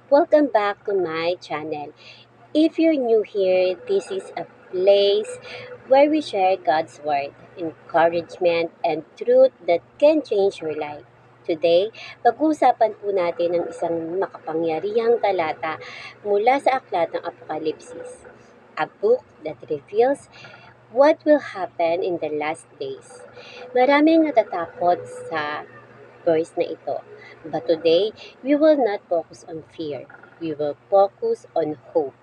Welcome back to my channel. If you're new here, this is a place where we share God's Word, encouragement, and truth that can change your life. Today, pag-uusapan po natin ang isang makapangyarihang talata mula sa Aklat ng Apokalipsis, a book that reveals what will happen in the last days. Maraming natatakot sa verse na ito. But today, we will not focus on fear. We will focus on hope,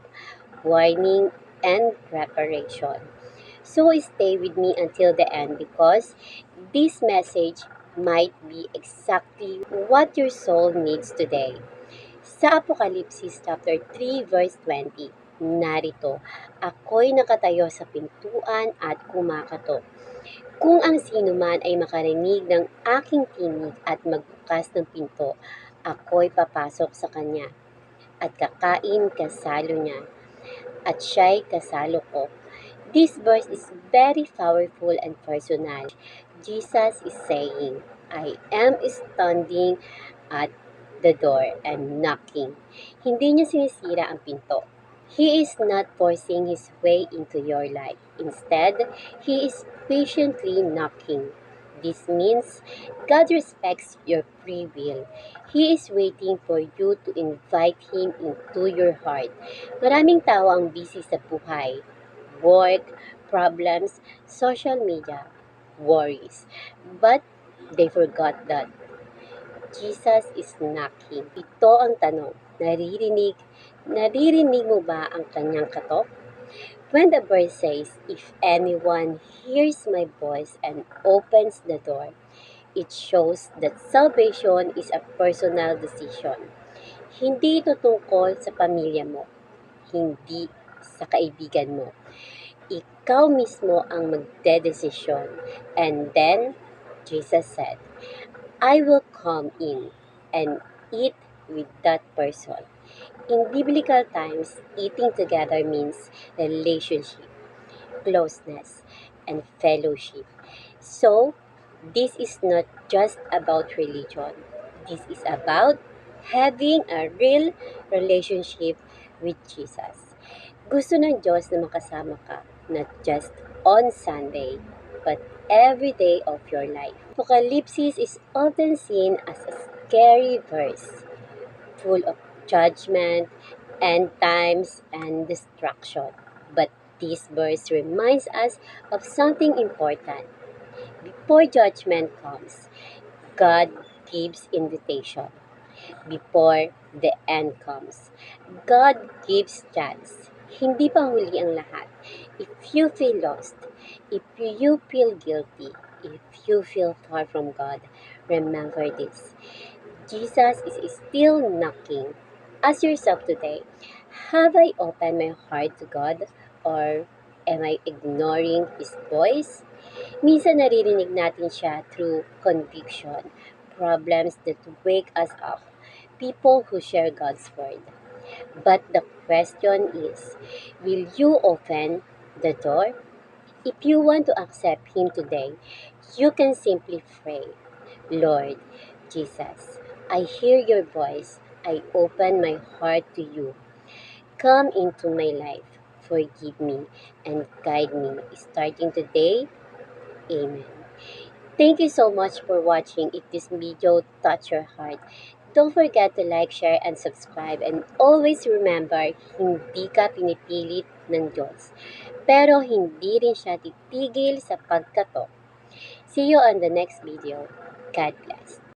warning, and preparation. So stay with me until the end because this message might be exactly what your soul needs today. Sa Apokalipsis chapter 3 verse 20, narito, ako'y nakatayo sa pintuan at kumakatok. Kung ang sinuman ay makarinig ng aking tinig at magbukas ng pinto, ako'y papasok sa kanya at kakain kasalo niya at siya'y kasalo ko. This verse is very powerful and personal. Jesus is saying, I am standing at the door and knocking. Hindi niya sinisira ang pinto. He is not forcing his way into your life. Instead, he is patiently knocking. This means God respects your free will. He is waiting for you to invite Him into your heart. Maraming tao ang busy sa buhay, work, problems, social media, worries. But they forgot that Jesus is knocking. Ito ang tanong, naririnig mo ba ang kanyang katok? When the verse says, if anyone hears my voice and opens the door, it shows that salvation is a personal decision. Hindi ito tungkol sa pamilya mo, hindi sa kaibigan mo. Ikaw mismo ang magdedesisyon. And then, Jesus said, I will come in and eat with that person. In biblical times, eating together means relationship, closeness, and fellowship. So, this is not just about religion. This is about having a real relationship with Jesus. Gusto ng Diyos na makasama ka, not just on Sunday, but every day of your life. Apocalypse is often seen as a scary verse, full of judgment, end times, and destruction. But this verse reminds us of something important. Before judgment comes, God gives invitation. Before the end comes, God gives chance. Hindi pa huli ang lahat. If you feel lost, if you feel guilty, if you feel far from God, remember this. Jesus is still knocking. Ask yourself today, have I opened my heart to God or am I ignoring His voice? Minsan naririnig natin siya through conviction, problems that wake us up, people who share God's word. But the question is, will you open the door? If you want to accept Him today, you can simply pray, Lord Jesus, I hear your voice. I open my heart to you. Come into my life. Forgive me and guide me. Starting today, Amen. Thank you so much for watching. If this video touched your heart, don't forget to like, share, and subscribe. And always remember, hindi ka pinipilit ng Diyos. Pero hindi rin siya titigil sa pagkatok. See you on the next video. God bless.